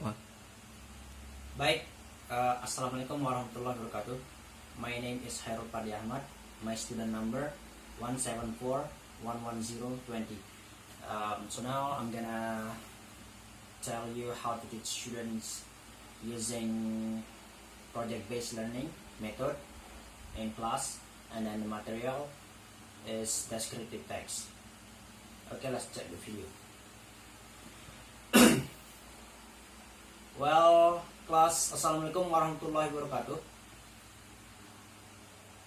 One. Baik, Assalamualaikum warahmatullahi wabarakatuh. My name is Hairul Padi Ahmad. My student number 174110120. So now I'm gonna tell you how to teach students using project-based learning method in class, and then the material is descriptive text. Okay, let's check the video. Well, class, Assalamualaikum warahmatullahi wabarakatuh.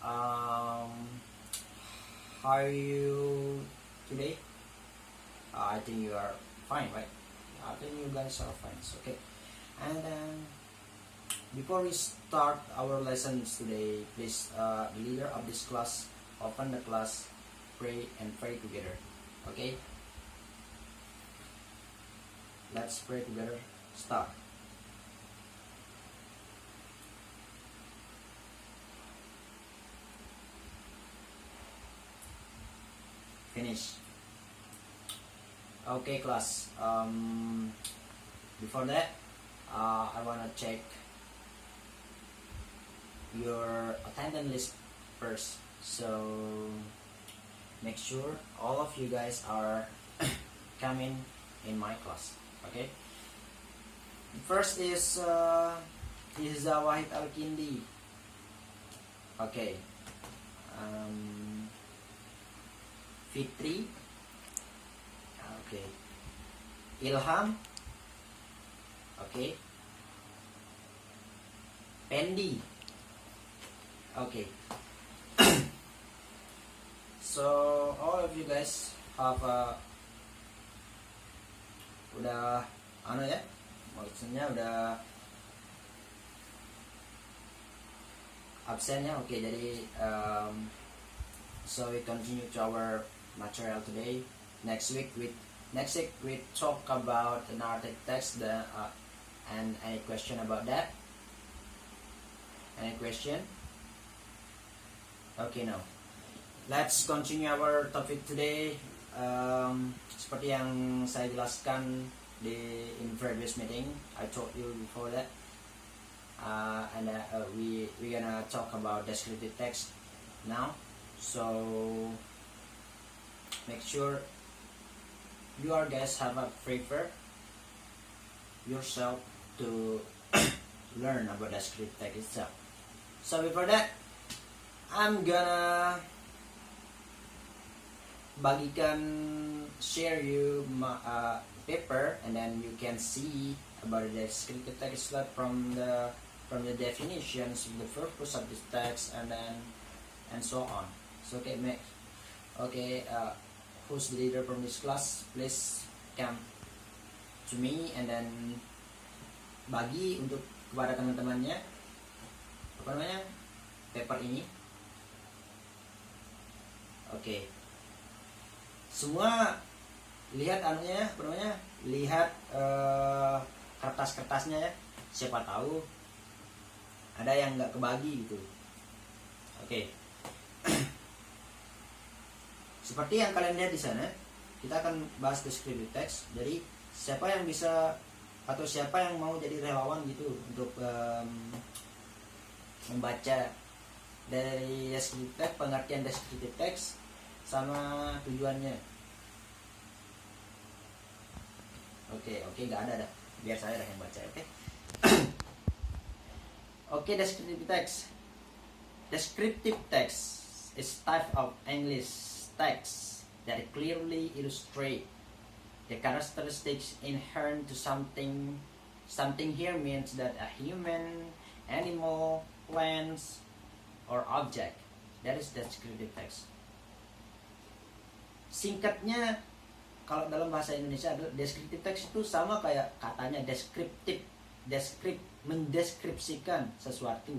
How are you today? I think you are fine, right? I think you guys are fine. It's okay. And then, before we start our lessons today, please, the leader of this class, open the class, pray and pray together. Okay? Let's pray together. Start. Finish. Okay, class. Before that, I wanna check your attendance list first. So make sure all of you guys are coming in my class. Okay. First is Wahid Al-Kindi. Okay. Fitri, okay. Ilham, okay. Pendi, okay. So all of you guys have udah ya, maksudnya udah absennya, oke. Jadi so we continue to our material today. Next week we talk about the narrative text, and any question about that? Any question? Okay, now let's continue our topic today. Seperti yang saya jelaskan in previous meeting, I told you before that, and we gonna talk about descriptive text now. So make sure you guys have a prepare yourself to learn about descriptive text itself. So before that, I'm gonna share you my paper, and then you can see about the descriptive text from the definitions, the purpose of this text, and so on. So who's the leader from this class? Please come to me, and then bagi untuk kepada teman-temannya paper ini. Oke. Semua lihat lihat kertas-kertasnya ya. Siapa tahu ada yang nggak kebagi gitu. Oke. Seperti yang kalian lihat di sana, kita akan bahas descriptive text. Jadi siapa yang bisa atau siapa yang mau jadi relawan gitu untuk membaca dari descriptive text, pengertian descriptive text sama tujuannya. Oke, nggak ada dah. Biar saya yang baca, oke? Oke, descriptive text. Descriptive text is type of English text that clearly illustrate the characteristics inherent to something. Something here means that a human, animal, plants, or object. That is descriptive text. Singkatnya, kalau dalam bahasa Indonesia, descriptive text itu sama kayak katanya deskriptif, mendeskripsikan sesuatu,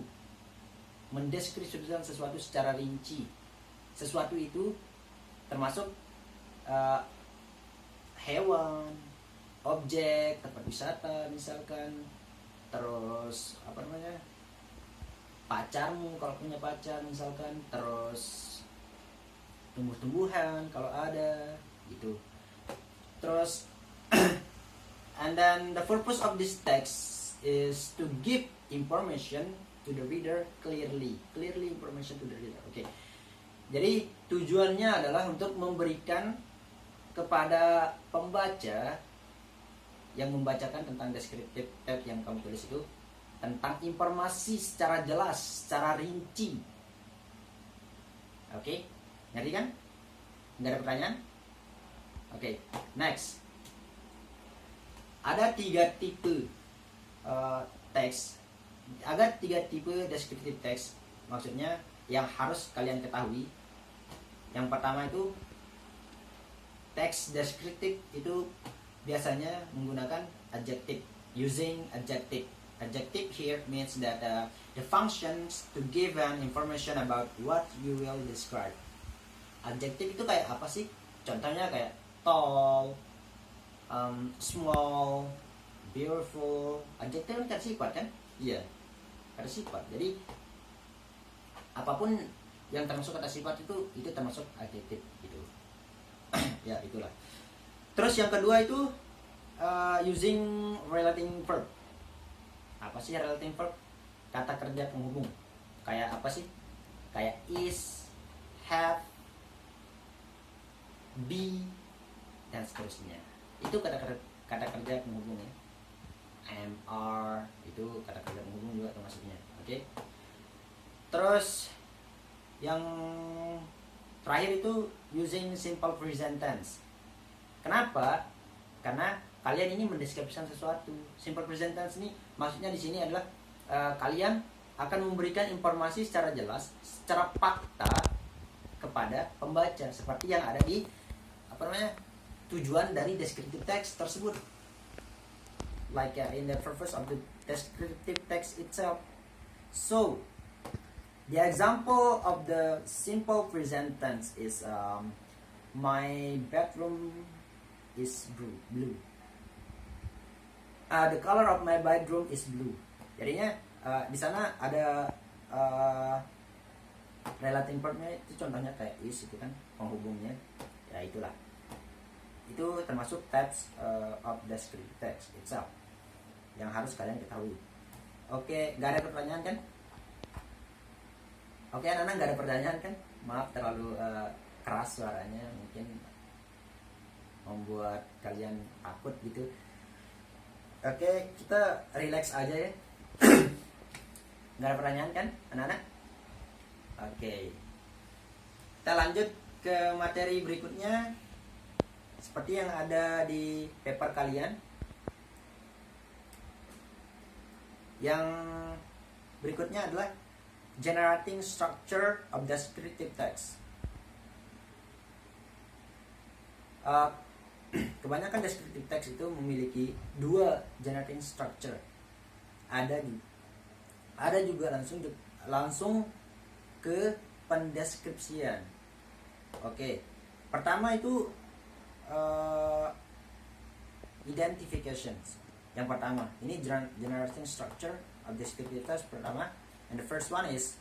mendeskripsikan sesuatu secara rinci. Sesuatu itu termasuk hewan, objek, tempat wisata misalkan, terus pacarmu kalau punya pacar misalkan, terus tumbuh-tumbuhan kalau ada gitu. Terus And then the purpose of this text is to give information to the reader clearly information to the reader. Oke. Jadi tujuannya adalah untuk memberikan kepada pembaca yang membacakan tentang descriptive text yang kamu tulis itu tentang informasi secara jelas, secara rinci. Oke, ngerti kan? Nggak ada pertanyaan? Oke, next. Ada 3 tipe teks. Ada 3 tipe descriptive text. Maksudnya yang harus kalian ketahui. Yang pertama itu teks deskriptif itu biasanya menggunakan adjective, using adjective. Adjective here means that the functions to give an information about what you will describe. Adjective itu kayak apa sih? Contohnya kayak tall, small, beautiful. Adjective kan sifat kan? Iya, ada sifat. Jadi apapun yang termasuk kata sifat itu termasuk adjective gitu. Ya itulah. Terus yang kedua itu using relating verb. Apa sih relating verb? Kata kerja penghubung. Kayak apa sih? Kayak is, have, be, dan seterusnya. Itu kata kerja penghubung ya. Am, are, itu kata kerja penghubung juga termasuknya. Oke. Terus yang terakhir itu using simple present tense. Kenapa? Karena kalian ini mendeskripsikan sesuatu. Simple present tense ini maksudnya di sini adalah kalian akan memberikan informasi secara jelas, secara fakta kepada pembaca seperti yang ada di tujuan dari descriptive text tersebut. Like in the purpose of the descriptive text itself. So, the example of the simple present tense is my bedroom is blue. The color of my bedroom is blue. Jadinya di sana ada relating verb-nya itu contohnya kayak is itu kan penghubungnya. Ya itulah. Itu termasuk types of descriptive text itself yang harus kalian ketahui. Oke, gak ada pertanyaan kan? Oke, anak-anak gak ada pertanyaan kan? Maaf terlalu keras suaranya, mungkin membuat kalian takut gitu. Oke, kita relax aja ya. Gak ada pertanyaan kan, anak-anak? Oke, kita lanjut ke materi berikutnya. Seperti yang ada di paper kalian. Yang berikutnya adalah generating structure of descriptive text. Kebanyakan descriptive text itu memiliki 2 generating structure. Ada juga langsung ke pendeskripsian. Oke. Pertama itu identifications. Yang pertama, ini generating structure of descriptive text pertama. And the first one is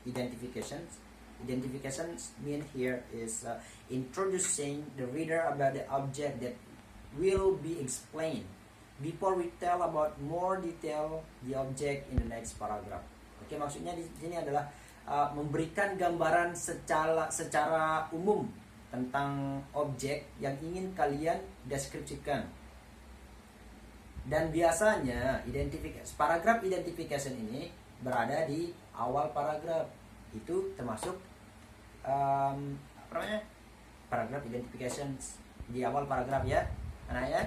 identifications. Identifications mean here is introducing the reader about the object that will be explained before we tell about more detail the object in the next paragraph. Oke, maksudnya di sini adalah memberikan gambaran secara umum tentang objek yang ingin kalian deskripsikan. Dan biasanya paragraph identification ini berada di awal paragraph. Itu termasuk paragraph identification di awal paragraph ya, anak ya.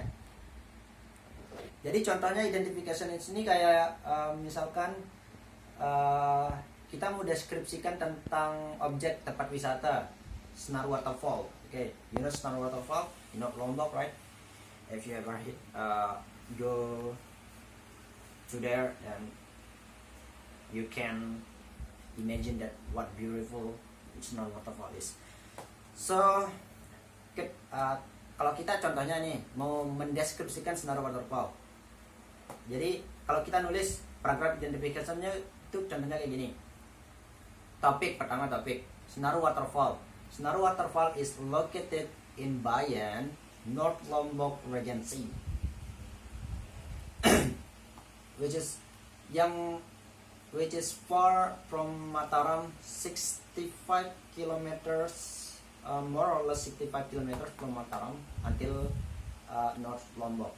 Jadi contohnya identification ini kayak misalkan kita mau deskripsikan tentang objek tempat wisata Senar Waterfall. Okay, you know Senar Waterfall, you know Lombok, right? If you ever go to there and you can imagine that what beautiful Senar Waterfall is. So kalau kita contohnya nih mau mendeskripsikan Senar Waterfall, jadi kalau kita nulis paragraph identification-nya itu contohnya kayak gini. Pertama topik Senar Waterfall. Senar Waterfall is located in Bayan, North Lombok Regency. which is far from Mataram, 65 kilometers, more or less 65 kilometers from Mataram until North Lombok.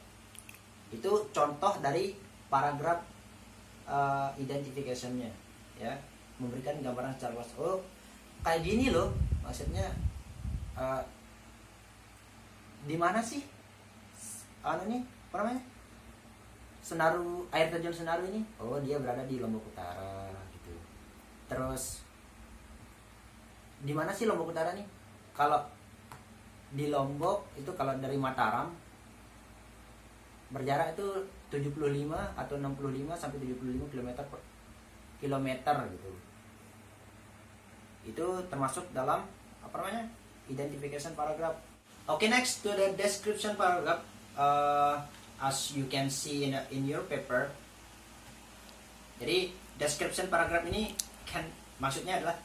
Itu contoh dari paragraf identification-nya, ya, memberikan gambaran secara luas. Oh, kayak gini loh, maksudnya di mana sih nih, apa namanya, air terjun Senaru ini? Oh, dia berada di Lombok Utara gitu. Terus di mana sih Lombok Utara nih? Kalau di Lombok itu, kalau dari Mataram berjarak itu 75 atau 65 sampai 75 kilometer gitu. Itu termasuk dalam apa namanya, identification paragraph. Okay, next to the description paragraph. As you can see in your paper, jadi description paragraph ini maksudnya adalah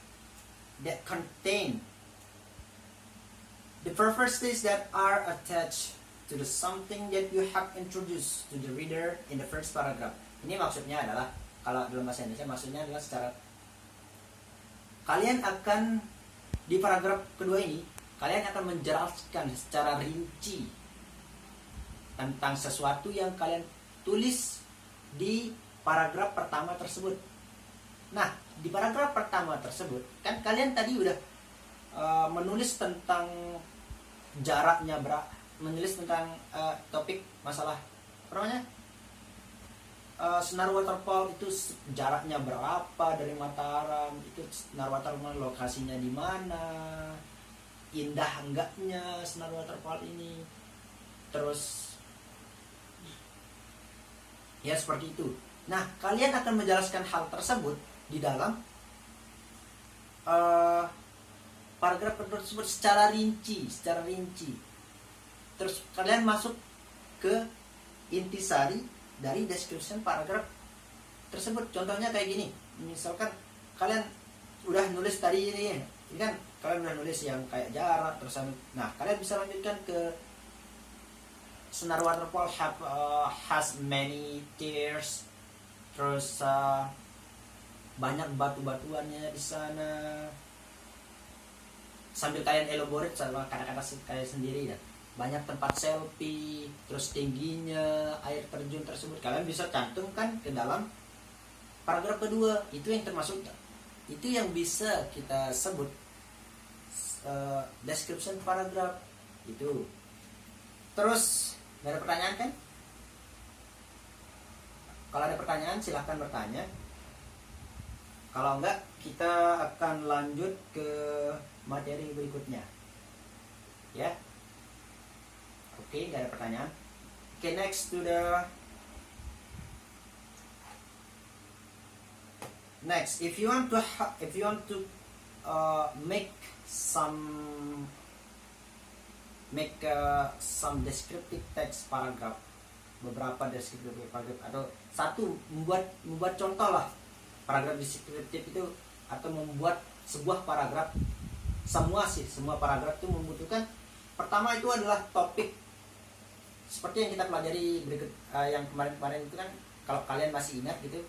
that contain the purposes that are attached to the something that you have introduced to the reader in the first paragraph. Ini maksudnya adalah, kalau dalam bahasa Indonesia maksudnya adalah secara, kalian akan di paragraf kedua ini kalian akan menjelaskan secara rinci tentang sesuatu yang kalian tulis di paragraf pertama tersebut. Nah, di paragraf pertama tersebut kan kalian tadi udah menulis tentang jaraknya menulis tentang topik masalah apa namanya, Senaru Waterfall itu jaraknya berapa dari Mataram, itu Senaru Waterfall lokasinya di mana, indah enggaknya Senaru Waterfall ini, terus ya seperti itu. Nah, kalian akan menjelaskan hal tersebut di dalam paragraf tersebut secara rinci. Terus kalian masuk ke intisari dari description paragraf tersebut. Contohnya kayak gini. Misalkan kalian udah nulis tadi ini kan kalian udah nulis yang kayak jarak terus, nah kalian bisa lanjutkan ke Senaru Waterfall has many tiers, terus banyak batu-batuannya di sana, sambil kalian elaborate sama kata-kata kalian sendiri ya. Banyak tempat selfie, terus tingginya air terjun tersebut kalian bisa cantumkan ke dalam paragraf kedua. Itu yang termasuk, itu yang bisa kita sebut description paragraph itu. Terus ada pertanyaan kan? Kalau ada pertanyaan silahkan bertanya. Kalau enggak, kita akan lanjut ke materi berikutnya. Ya. Oke, enggak ada pertanyaan. Oke, next to the next. If you want to make some descriptive text paragraph, beberapa descriptive paragraph, atau satu membuat contoh lah paragraf deskriptif itu, atau membuat sebuah paragraf. Semua paragraf itu membutuhkan, pertama itu adalah topik, seperti yang kita pelajari berikut yang kemarin itu kan, kalau kalian masih ingat gitu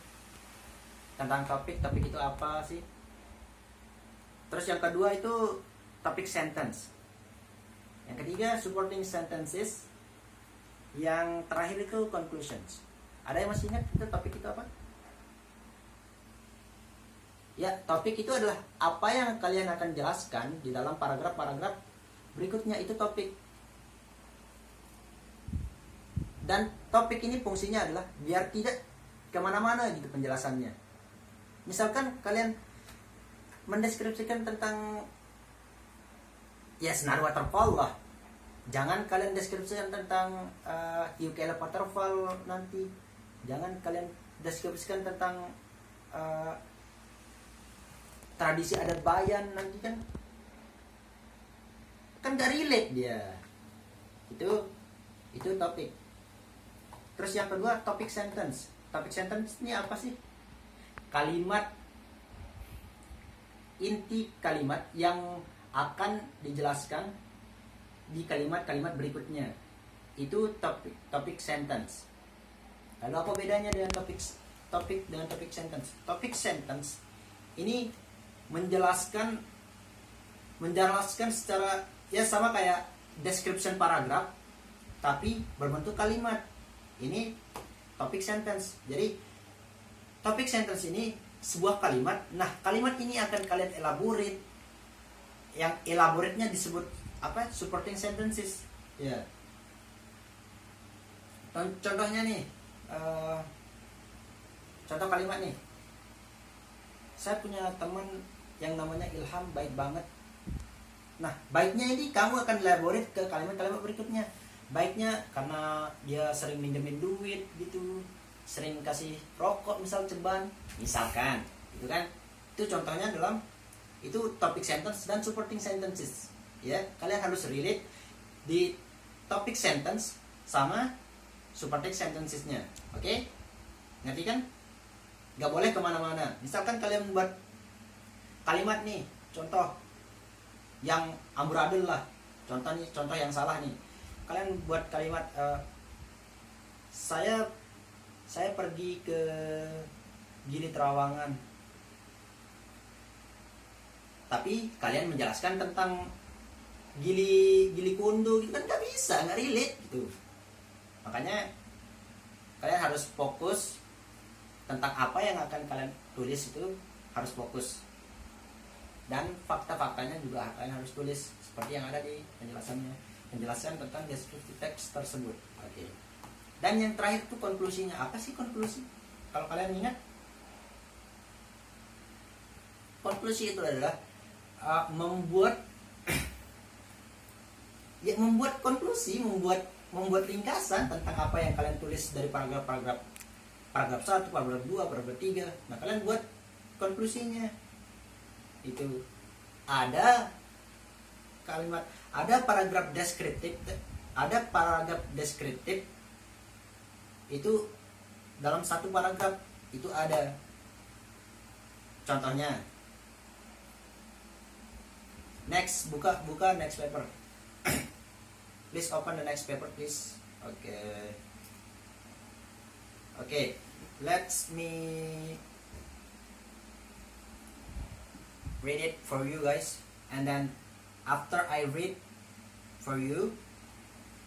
tentang topik itu apa sih. Terus yang kedua itu topik sentence, yang ketiga supporting sentences, yang terakhir itu conclusions. Ada yang masih ingat itu topik itu apa? Ya, topik itu adalah apa yang kalian akan jelaskan di dalam paragraf-paragraf berikutnya, itu topik. Dan topik ini fungsinya adalah biar tidak kemana-mana gitu penjelasannya. Misalkan kalian mendeskripsikan tentang ya Senaru Waterfall lah, jangan kalian deskripsikan tentang Ukelep Waterfall nanti. Jangan kalian deskripsikan tentang tradisi adat Bayan nanti, kan gak relate dia. Itu topik. Terus yang kedua topik sentence. Topik sentence ini apa sih? Kalimat, inti kalimat yang akan dijelaskan di kalimat-kalimat berikutnya. Itu topik sentence. Lalu apa bedanya dengan topik dengan topik sentence? Topik sentence ini menjelaskan secara ya sama kayak description paragraph tapi berbentuk kalimat. Ini topik sentence. Jadi topik sentence ini sebuah kalimat. Nah, kalimat ini akan kalian elaborate. Yang elaborate-nya disebut apa? Supporting sentences. Ya. Contohnya nih, contoh kalimat nih. Saya punya teman yang namanya Ilham, baik banget. Nah, baiknya ini kamu akan elaborate ke kalimat-kalimat berikutnya. Baiknya karena dia sering minjemin duit gitu, sering kasih rokok misal ceban, misalkan gitu kan. Itu contohnya dalam itu topic sentence dan supporting sentences. Ya, kalian harus relate di topic sentence sama supporting sentensesnya. Oke? Ngerti kan? Gak boleh kemana-mana. Misalkan kalian membuat kalimat nih, contoh yang amburadul lah. Contoh yang salah nih. Kalian buat kalimat saya pergi ke Gili Trawangan. Tapi kalian menjelaskan tentang Gili Kundu gitu kan, nggak bisa, nggak relate gitu. Makanya kalian harus fokus tentang apa yang akan kalian tulis, itu harus fokus. Dan fakta-faktanya juga kalian harus tulis seperti yang ada di penjelasan tentang deskripsi teks tersebut. Oke. Dan yang terakhir itu konklusinya. Apa sih konklusi? Kalau kalian ingat, konklusi itu adalah membuat konklusi, membuat ringkasan tentang apa yang kalian tulis dari paragraf 1, paragraf 2, paragraf 3. Nah, kalian buat konklusinya. Itu ada kalimat, ada paragraf deskriptif, itu dalam satu paragraf itu ada contohnya. Next, buka next paper. Please open the next paper, please. Okay, let me read it for you guys, and then after I read for you,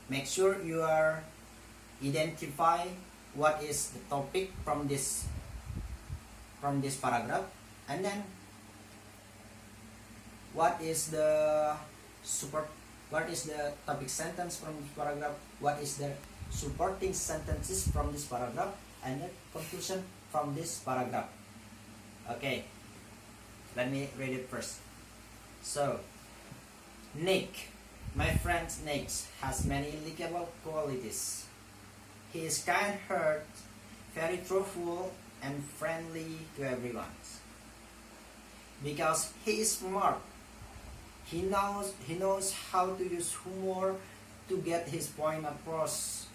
make sure you are identify what is the topic from this paragraph, and then what is the topic sentence from this paragraph, what is the supporting sentences from this paragraph, and the conclusion from this paragraph. Okay, let me read it first. So, Nick, my friend Nick, has many likable qualities. He is kind-hearted, very truthful, and friendly to everyone. Because he is smart, he knows how to use humor to get his point across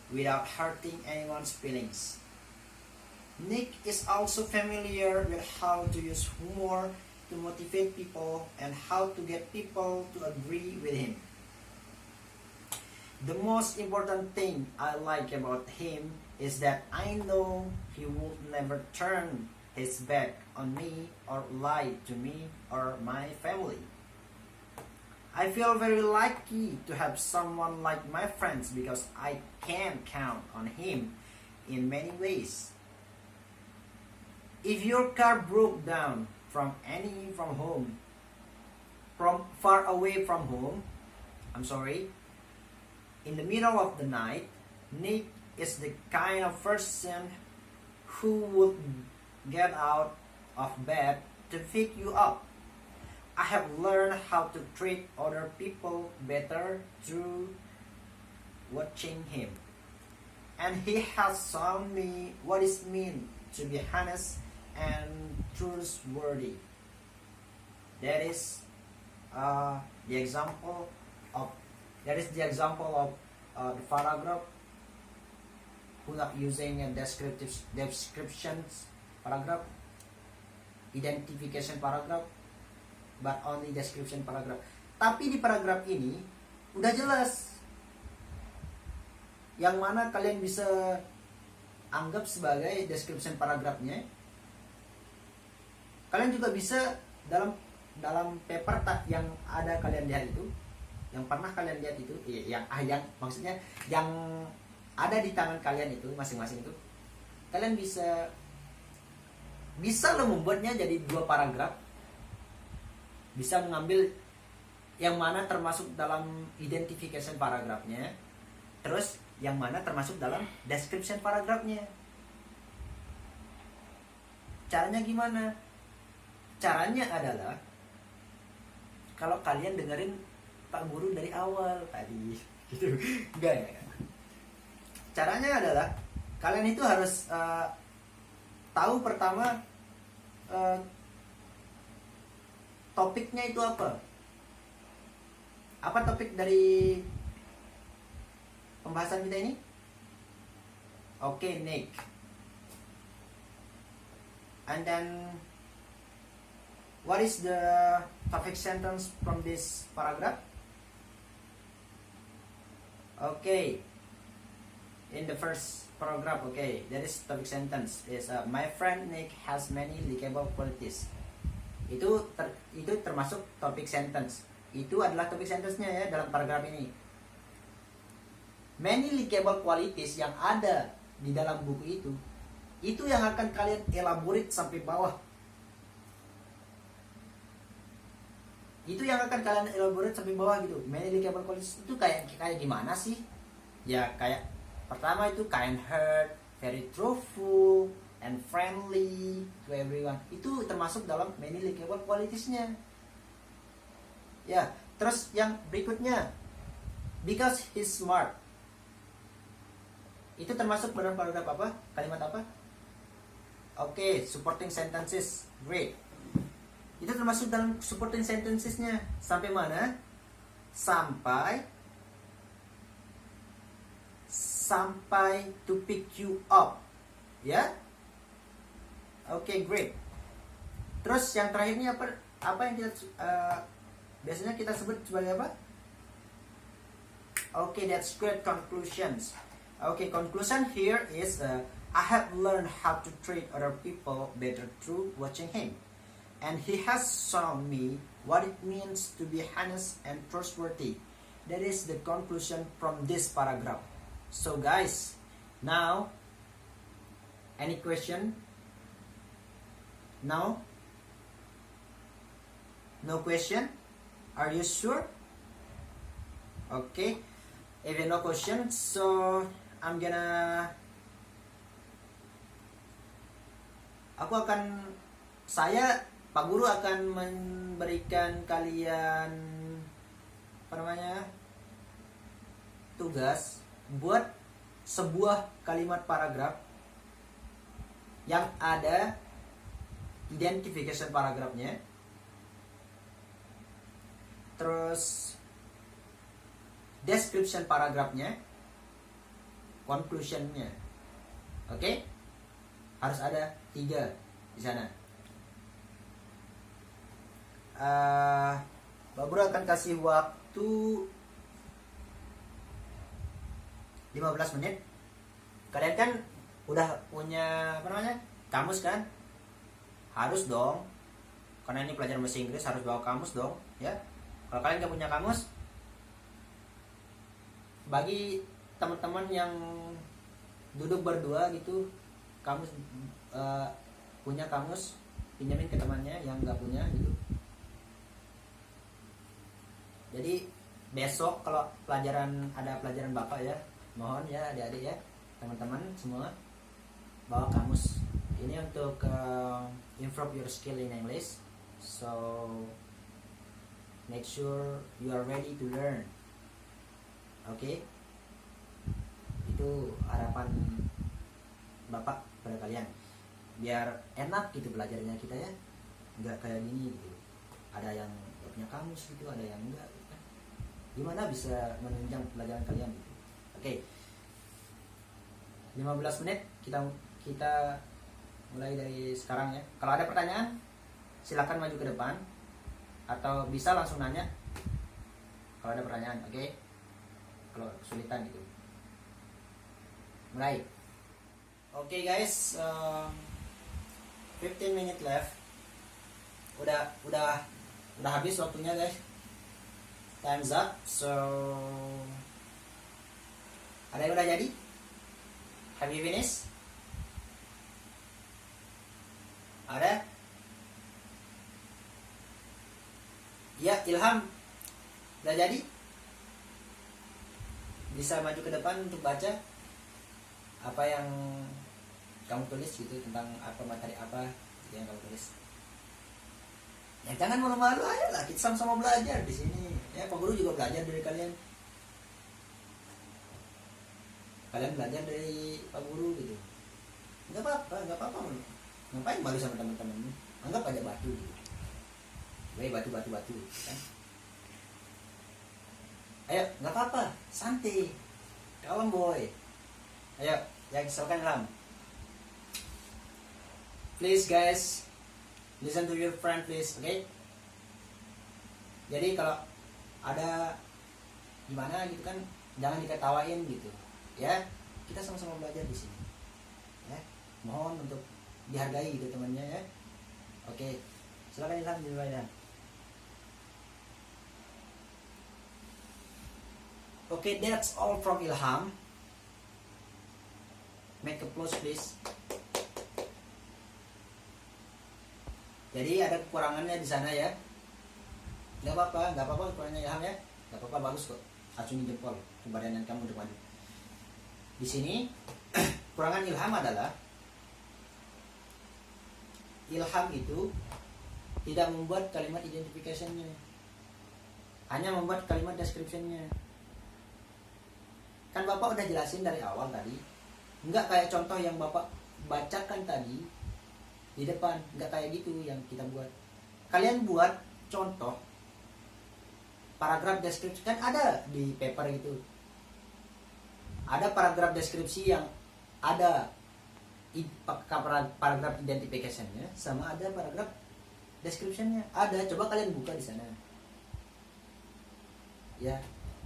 without hurting anyone's feelings. Nick is also familiar with how to use humor to motivate people and how to get people to agree with him. The most important thing I like about him is that I know he would never turn his back on me or lie to me or my family. I feel very lucky to have someone like my friends because I can count on him in many ways. If your car broke down from far away from home, in the middle of the night, Nick is the kind of person who would get out of bed to pick you up. I have learned how to treat other people better through watching him. And he has shown me what it means to be honest and trustworthy. That is the example of the paragraph who not using a descriptions paragraph, identification paragraph, but only description paragraph. Tapi di paragraf ini udah jelas yang mana kalian bisa anggap sebagai description paragrafnya. Kalian juga bisa dalam paper yang ada kalian lihat itu, yang pernah kalian lihat itu, yang maksudnya yang ada di tangan kalian itu masing-masing itu, kalian bisa lo membuatnya jadi 2 paragraf, bisa mengambil yang mana termasuk dalam identification paragrafnya, terus yang mana termasuk dalam description paragrafnya. Caranya gimana? Caranya adalah kalau kalian dengerin Pak Guru dari awal tadi gitu. Enggak ya. Caranya adalah kalian itu harus tahu pertama topiknya itu apa. Apa topik dari pembahasan kita ini? Oke, Nick. And then what is the topic sentence from this paragraph? Okay. In the first paragraph, okay, that is topic sentence is my friend Nick has many likable qualities. Itu termasuk topic sentence. Itu adalah topik sentence-nya ya dalam paragraf ini. Many likable qualities yang ada di dalam buku itu yang akan kalian elaborate sampai bawah. Itu yang akan kalian elaborate sampai bawah gitu. Many likable qualities itu kayak gimana sih? Ya kayak pertama itu kind-hearted, very truthful, and friendly to everyone. Itu termasuk dalam many likable qualities-nya. Ya, terus yang berikutnya, because he's smart. Itu termasuk dalam paragraf apa? Kalimat apa? Oke, supporting sentences. Great. Itu termasuk dalam supporting sentences-nya. Sampai mana? Sampai to pick you up. Ya? Oke, great. Terus yang terakhirnya apa yang kita biasanya kita sebut sebagai apa? Okay, that's great conclusions. Okay, conclusion here is I have learned how to treat other people better through watching him. And he has shown me what it means to be honest and trustworthy. That is the conclusion from this paragraph. So guys, now any question? No? No question? Are you sure? Okay. If you no question, so Pak Guru akan memberikan kalian tugas buat sebuah kalimat paragraf yang ada identification paragrafnya, terus description paragrafnya, conclusionnya. Oke? Harus ada 3 di sana. Pak Guru akan kasih waktu 15 menit. Kalian kan udah punya kamus kan? Harus dong. Karena ini pelajaran bahasa Inggris, harus bawa kamus dong, ya. Kalau kalian gak punya kamus, bagi teman-teman yang duduk berdua gitu, kamus punya kamus, pinjamin ke temannya yang gak punya gitu. Jadi besok kalau ada pelajaran Bapak ya, mohon ya adik-adik ya, teman-teman semua bawa kamus. Ini untuk improve your skill in English. So make sure you are ready to learn. Oke? Itu harapan Bapak pada kalian. Biar enak gitu belajarnya kita ya. Enggak kayak gini gitu. Ada yang gak punya kamus gitu, ada yang enggak gitu kan. Gimana bisa menunjang pelajaran kalian gitu. Oke. 15 menit kita mulai dari sekarang ya. Kalau ada pertanyaan silakan maju ke depan atau bisa langsung nanya kalau ada pertanyaan, oke? Kalau kesulitan gitu. Mulai. Okay guys, 15 minutes left. Udah habis waktunya guys. Time's up. So ada yang udah jadi? Have you finished? Ada? Ya, Ilham udah jadi? Bisa maju ke depan untuk baca apa yang kamu tulis gitu, tentang apa materi apa yang kamu tulis. Ya jangan malu-malu, ayo lah kita sama-sama belajar di sini. Ya Pak Guru juga belajar dari kalian. Kalian belajar dari Pak Guru gitu. Nggak apa-apa. Ngapain malu sama teman-teman? Anggap aja batu gitu. Batu kan. Ayo, nggak apa-apa, santai. Kalem boy. Ayo, yang silakan Ilham. Please guys, listen to your friend please, okay? Jadi kalau ada gimana gitu kan, jangan diketawain gitu, ya. Kita sama-sama belajar di sini, ya. Mohon untuk dihargai gitu temannya ya. Oke, silakan Ilham dimulai. Oke, that's all from Ilham. Make applause please. Jadi ada kekurangannya di sana ya. Gak apa-apa kekurangannya Ilham ya. Gak apa-apa, bagus kok. Acungin jempol kebadangan kamu untuk maju. Di sini kekurangan Ilham adalah Ilham itu tidak membuat kalimat identification-nya, hanya membuat kalimat description-nya. Kan Bapak udah jelasin dari awal tadi. Enggak kayak contoh yang Bapak bacakan tadi di depan, nggak kayak gitu yang kita buat. Kalian buat contoh paragraf deskripsi, kan ada di paper gitu. Ada paragraf deskripsi yang ada paragraf identification-nya, sama ada paragraf description-nya. Ada, coba kalian buka di sana. Ya,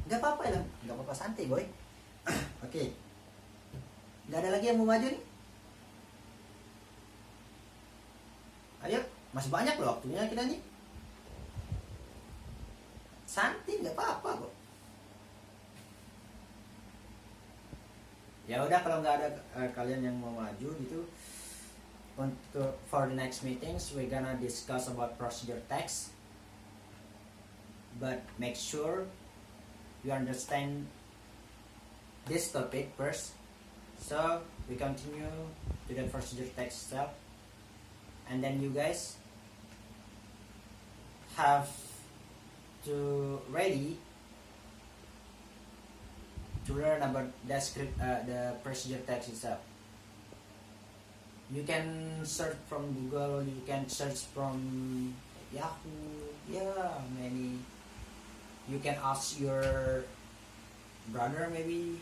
nggak apa-apa ya, nggak apa-apa, santai boy. Oke. Nggak ada lagi yang mau maju nih? Ayo, masih banyak loh waktunya kita nih. Santai, nggak apa-apa kok. Ya udah, kalau nggak ada kalian yang mau maju gitu, untuk for the next meetings we gonna discuss about procedure text, but make sure you understand this topic first. So we continue to the procedure text itself. And then you guys have to ready to learn about the procedure text itself. You can search from Google, you can search from Yahoo, many. You can ask your brother maybe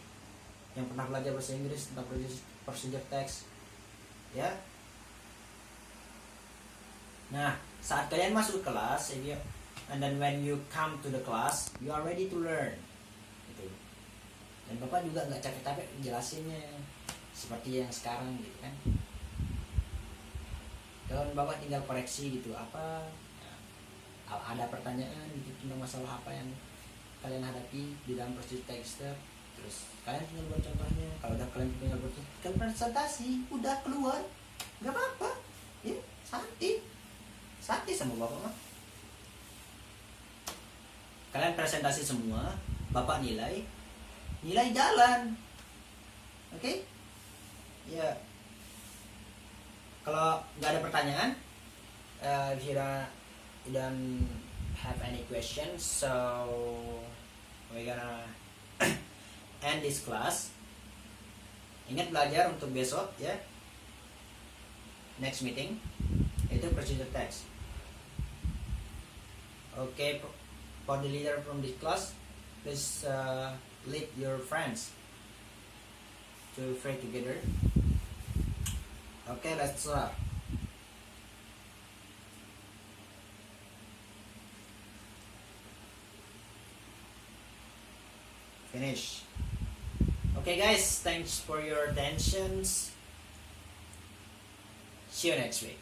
yang pernah belajar bahasa Inggris tentang procedure text, ya. Nah, saat kalian masuk ke kelas, and then when you come to the class, you are ready to learn. Gitu. Dan Bapak juga nggak capek-capek jelasinnya seperti yang sekarang gitu kan. Dan Bapak tinggal koreksi gitu, apa ada pertanyaan gitu tentang masalah apa yang kalian hadapi di dalam procedure text, terus kalian tinggal buat contohnya. Kalau udah kalian tinggal buat kalian presentasi, udah keluar, nggak apa-apa, ya santai sama Bapak mah. Kalian presentasi semua, Bapak nilai jalan, oke? Ya, kalau nggak ada pertanyaan, if you don't have any questions, so we gonna end this class. Ingat belajar untuk besok ya. Next meeting itu procedure text. Okay, for the leader from this class, please lead your friends to pray together. Okay, let's start. Finish. Okay guys, thanks for your attentions. See you next week.